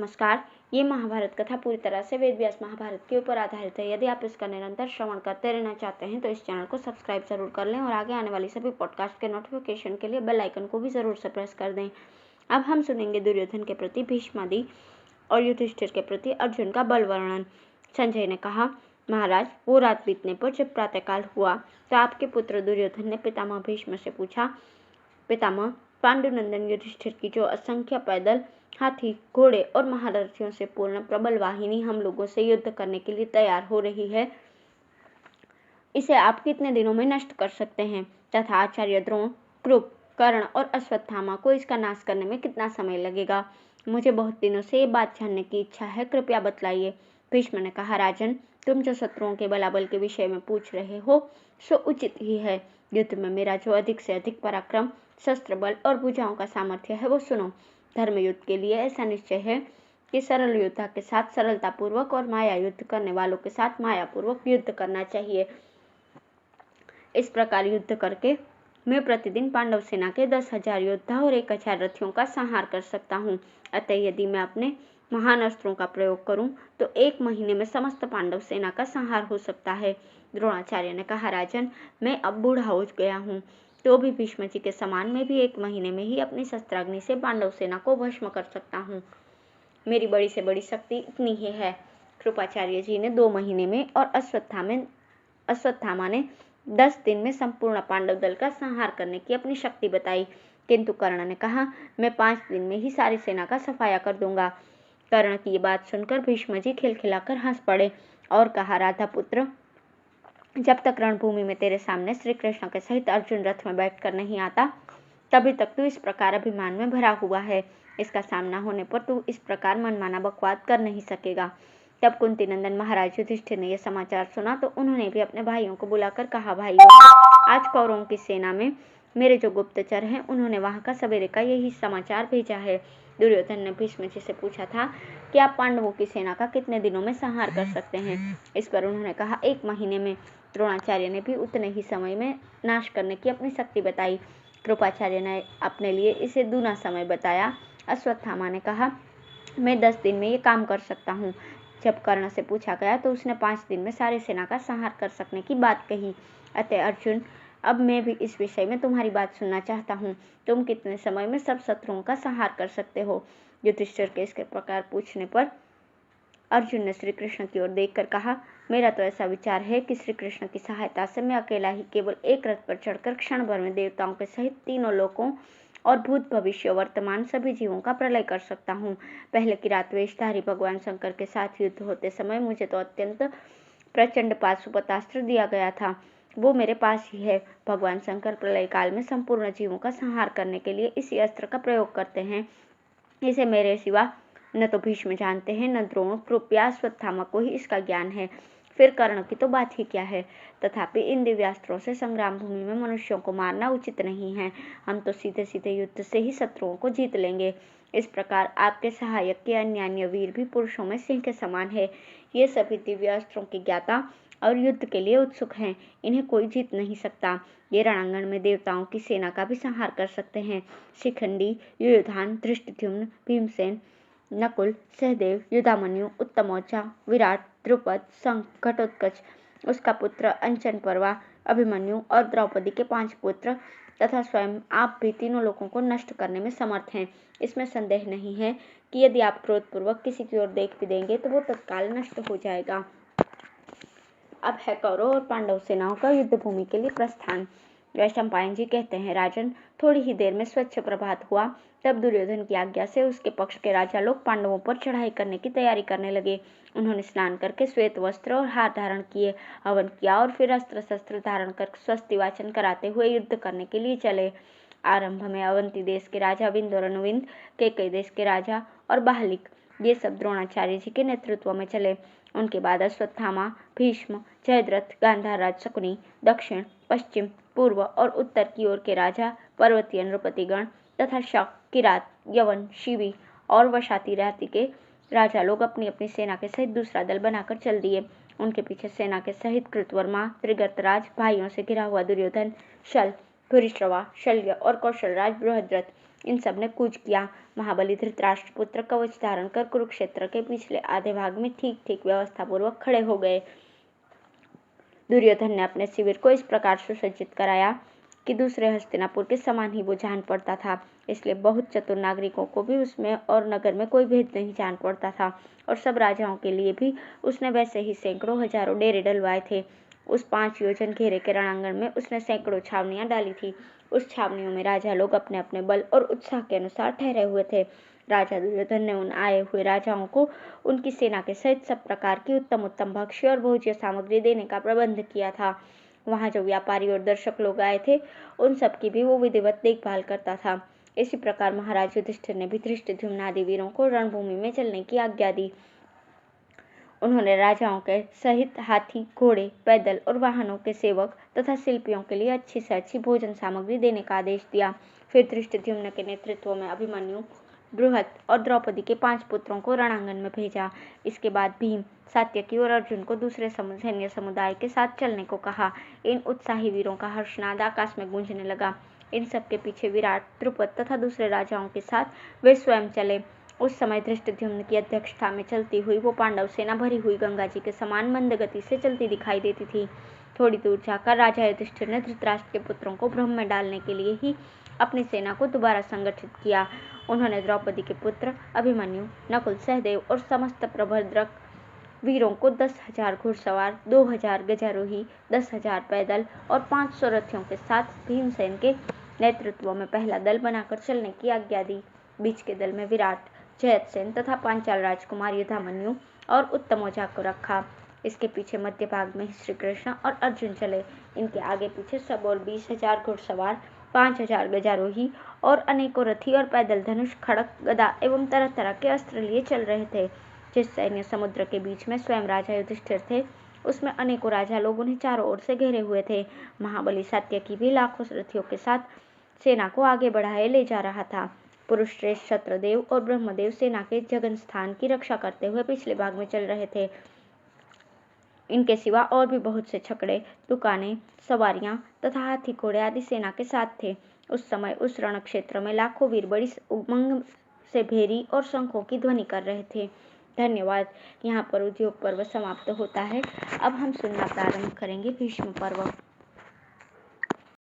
नमस्कार। ये महाभारत कथा पूरी तरह से वेद व्यास महाभारत के ऊपर आधारित है। यदि आप इसका निरंतर श्रवण करते रहना चाहते हैं तो इस चैनल को सब्सक्राइब जरूर कर लें और आगे आने वाली सभी पॉडकास्ट के नोटिफिकेशन के लिए बेल आइकन को भी जरूर से प्रेस कर दें। अब हम सुनेंगे दुर्योधन के प्रति भीष्मादि और युधिष्ठिर के प्रति अर्जुन का बल वर्णन। संजय ने कहा, महाराज, वो रात बीतने पर जब प्रातःकाल हुआ तो आपके पुत्र दुर्योधन ने पितामह भीष्म से पूछा, पितामह, पांडुनंदन युधिष्ठिर की जो असंख्य पैदल, हाथी, घोड़े और महारथियों से पूर्ण प्रबल वाहिनी हम लोगों से युद्ध करने के लिए तैयार हो रही है, इसे आप कितने दिनों में नष्ट कर सकते हैं? तथा आचार्य द्रोण, कृप, कर्ण और अश्वत्थामा को इसका नाश करने में कितना समय लगेगा? मुझे बहुत दिनों से ये बात जानने की इच्छा है, कृपया बतलाइए। भीष्म ने कहा, राजन, तुम जो शत्रुओं के बलाबल के विषय में पूछ रहे हो सो उचित ही है। युद्ध में मेरा जो अधिक से अधिक पराक्रम, शस्त्र बल और भुजाओं का सामर्थ्य है वो सुनो। धर्म युद्ध के लिए ऐसा निश्चय है कि सरल योद्धा के साथ सरलता पूर्वक और माया युद्ध करने वालों के साथ माया पूर्वक युद्ध करना चाहिए। इस प्रकार युद्ध करके मैं प्रतिदिन पांडव सेना के 10,000 योद्धा और 1,000 रथियों का संहार कर सकता हूँ। अतः यदि मैं अपने महान अस्त्रों का प्रयोग करूं तो 1 महीने में समस्त पांडव सेना का संहार हो सकता है। द्रोणाचार्य ने कहा, राजन, मैं अब बूढ़ा हो गया हूँ, तो भी भीष्म जी के समान मैं भी 1 महीने में ही अपनी शस्त्राग्नि से पांडव सेना को भस्म कर सकता हूँ। मेरी बड़ी से बड़ी शक्ति इतनी ही है। कृपाचार्य जी ने 2 महीने में और अश्वत्थामा ने 10 दिन में संपूर्ण पांडव दल का संहार करने की अपनी शक्ति बताई, किंतु कर्ण ने कहा, मैं 5 दिन में ही सारी सेना का सफाया कर दूंगा। कर्ण की ये बात सुनकर भीष्म जी खिलखिलाकर हंस पड़े और कहा, राधा पुत्र, जब तक रणभूमि में तेरे सामने श्री कृष्ण के सहित अर्जुन रथ में बैठकर नहीं आता, तभी तक तू इस प्रकार अभिमान में भरा हुआ है। इसका सामना होने पर तू इस प्रकार मनमाना बकवाद कर नहीं सकेगा। तब कुंती नंदन महाराज युधिष्ठिर ने यह समाचार सुना तो उन्होंने भी अपने भाइयों को बुलाकर कहा, भाइयों, आज कौरवों की सेना में मेरे जो गुप्तचर हैं उन्होंने वहां का सवेरे का यही समाचार भेजा है। दुर्योधन ने भीष्म जी से पूछा था कि आप पांडवों की सेना का कितने दिनों में संहार कर सकते हैं? इस पर उन्होंने कहा, 1 महीने में। द्रोणाचार्य ने भी उतने ही समय में नाश करने की अपनी शक्ति बताई। कृपाचार्य ने अपने लिए इसे दूना समय बताया। अश्वत्थामा ने कहा, मैं 10 दिन में ये काम कर सकता हूँ। जब कर्ण से पूछा गया तो उसने 5 दिन में सारी सेना का संहार कर सकने की बात कही। अतः अर्जुन, अब मैं भी इस विषय में तुम्हारी बात सुनना चाहता हूँ। तुम कितने समय में सब शत्रुओं का संहार कर सकते हो? युधिष्ठिर के इसके प्रकार पूछने पर अर्जुन ने श्री कृष्ण की ओर देखकर कहा, मेरा तो ऐसा विचार है कि श्री कृष्ण की सहायता से मैं अकेला ही केवल एक रथ पर चढ़कर क्षण भर में देवताओं के सहित तीनों लोकों और भूत भविष्य वर्तमान सभी जीवों का प्रलय कर सकता हूँ। पहले की रात वेशधारी भगवान शंकर के साथ युद्ध होते समय मुझे तो अत्यंत प्रचंड पाशुपतास्त्र दिया गया था, वो मेरे पास ही है। भगवान शंकर प्रलय काल में संपूर्ण जीवों का संहार करने के लिए इसी अस्त्र का प्रयोग करते हैं। इसे मेरे सिवा न तो भीष्म जानते हैं, न द्रोण, कृप या अश्वत्थामा को ही इसका ज्ञान है। फिर कर्ण की तो बात ही क्या है। तथापि इन दिव्यास्त्रों से संग्राम भूमि में मनुष्यों को मारना उचित नहीं है। हम तो सीधे सीधे युद्ध से ही शत्रुओं को जीत लेंगे। इस प्रकार आपके सहायक के अन्यान्य वीर भी पुरुषों में सिंह के समान है। ये सभी दिव्यास्त्रों के ज्ञाता और युद्ध के लिए उत्सुक हैं। इन्हें कोई जीत नहीं सकता। ये रणांगण में देवताओं की सेना का भी संहार कर सकते हैं। शिखंडी, युयुधान, धृष्टद्युम्न, भीमसेन, नकुल, सहदेव, युधामन्यु, उत्तमौजा, विराट, द्रुपद, शंख, घटोत्कच, उसका पुत्र अंचन पर्वा, अभिमन्यु और द्रौपदी के 5 पुत्र तथा स्वयं आप भी तीनों लोगों को नष्ट करने में समर्थ हैं। इसमें संदेह नहीं है कि यदि आप क्रोधपूर्वक किसी की ओर देख भी देंगे तो वो तत्काल नष्ट हो जाएगा। अब है कौरव और पांडव सेनाओं का युद्ध भूमि के लिए प्रस्थान। वैशंपायन जी कहते हैं, राजन, थोड़ी ही देर में स्वच्छ प्रभात हुआ। तब दुर्योधन की आज्ञा से उसके पक्ष के राजा लोग पांडवों पर चढ़ाई करने की तैयारी करने लगे। उन्होंने स्नान करके श्वेत वस्त्र और हार धारण किए, हवन किया और फिर अस्त्र शस्त्र धारण कर स्वस्ति वाचन कराते हुए युद्ध करने के लिए चले। आरंभ में अवंती देश के राजा विंद और अनुविंद, केकई देश के राजा और बाहलिक, ये सब द्रोणाचार्य जी के नेतृत्व में चले। उनके बाद अश्वत्थामा, भीष्म, जयद्रथ, गांधार राज शकुनी, दक्षिण, पश्चिम, पूर्व और उत्तर की ओर के राजा, पर्वतीय नृपतिगण तथा शक, किरात, यवन, शिवी और वशाती राति के राजा लोग अपनी अपनी सेना के सहित दूसरा दल बनाकर चल दिए। उनके पीछे सेना के सहित कृतवर्मा, त्रिगर्तराज, भाइयों से घिरा हुआ दुर्योधन, शल, भूरिश्रवा, शल्य और कौशलराज बृहद्रथ, इन सब ने कूच किया। महाबली धृतराष्ट्र पुत्र कवच धारण कर कुरुक्षेत्र के पिछले आधे भाग में ठीक ठीक व्यवस्था पूर्वक खड़े हो गए। दुर्योधन ने अपने शिविर को इस प्रकार सुसज्जित कराया कि दूसरे हस्तिनापुर के समान ही वो जान पड़ता था, इसलिए बहुत चतुर नागरिकों को भी उसमें और नगर में कोई भेद नहीं जान पड़ता था। और सब राजाओं के लिए भी उसने वैसे ही सैकड़ों हजारों डेरे डलवाए थे। उस 5 योजन घेरे के रणांगण में उसने सैकड़ों छावनियां डाली थी। उस छावनियों में राजा लोग अपने अपने बल और उत्साह के अनुसार ठहरे हुए थे। राजा दुर्योधन ने उन आए हुए राजाओं को उनकी सेना के सहित सब प्रकार की उत्तम उत्तम भक्ष्य और भोज्य सामग्री देने का प्रबंध किया था। वहां जो व्यापारी और दर्शक लोग आए थे, उन सब की भी वो विधिवत देखभाल करता था। इसी प्रकार महाराज युधिष्ठिर ने भी धृष्टद्युम्न आदि वीरों को रणभूमि में चलने की आज्ञा दी। उन्होंने राजाओं के सहित हाथी, घोड़े, पैदल और वाहनों के सेवक तथा शिल्पियों के लिए अच्छी से अच्छी भोजन सामग्री देने का आदेश दिया। फिर धृष्टद्युम्न के नेतृत्व में अभिमन्यु, बृहत और द्रौपदी के 5 पुत्रों को रणांगण में भेजा। इसके बाद भीम, सात्यकी और अर्जुन को दूसरे सैन्य समुदाय के साथ चलने को कहा। इन उत्साही वीरों का हर्षनाद आकाश में गूंजने लगा। इन सबके पीछे विराट, द्रुपद तथा दूसरे राजाओं के साथ वे स्वयं चले। उस समय धृष्टद्युम्न की अध्यक्षता में चलती हुई वो पांडव सेना भरी हुई गंगा जी के समान मंद गति से चलती दिखाई देती थी। थोड़ी दूर जाकर राजा युधिष्ठिर ने धृतराष्ट्र के पुत्रों को भ्रम में डालने के लिए ही अपनी सेना को दोबारा संगठित किया। उन्होंने द्रौपदी के पुत्र अभिमन्यु, नकुल, सहदेव और समस्त प्रभद्रक वीरों को 10,000 घुड़सवार, 2,000 गजारोही, 10,000 पैदल और 500 रथियों के साथ भीमसेन के नेतृत्व में पहला दल बनाकर चलने की आज्ञा दी। बीच के दल में विराट, जयद्रथ तथा पांचाल राजकुमार युधामन्यु और उत्तमौजा को रखा। इसके पीछे मध्य भाग में श्री कृष्ण और अर्जुन चले। इनके आगे पीछे सब और 20,000 घुड़सवार, 5,000 गजारोही और अनेकों रथी और पैदल धनुष, खड़ग, गदा एवं तरह तरह के अस्त्र लिए चल रहे थे। जिस सैन्य समुद्र के बीच में स्वयं राजा युधिष्ठिर थे, उसमें अनेकों राजा लोग उन्हें चारों ओर से घेरे हुए थे। महाबली सात्यकी भी लाखों रथियों के साथ सेना को आगे बढ़ाए ले जा रहा था। पुरुष श्रेष्ठ शत्रुदेव और ब्रह्मदेव सेना के जगन स्थान की रक्षा करते हुए पिछले भाग में चल रहे थे। इनके सिवा और भी बहुत से छकड़े, दुकानें, सवारियां तथा हाथी, घोड़े आदि सेना के साथ थे। उस समय उस रण क्षेत्र में लाखों वीर बड़ी उमंग से भेरी और शंखों की ध्वनि कर रहे थे। धन्यवाद। यहाँ पर उद्योग पर्व समाप्त होता है। अब हम सुनना प्रारंभ करेंगे भीष्म पर्व।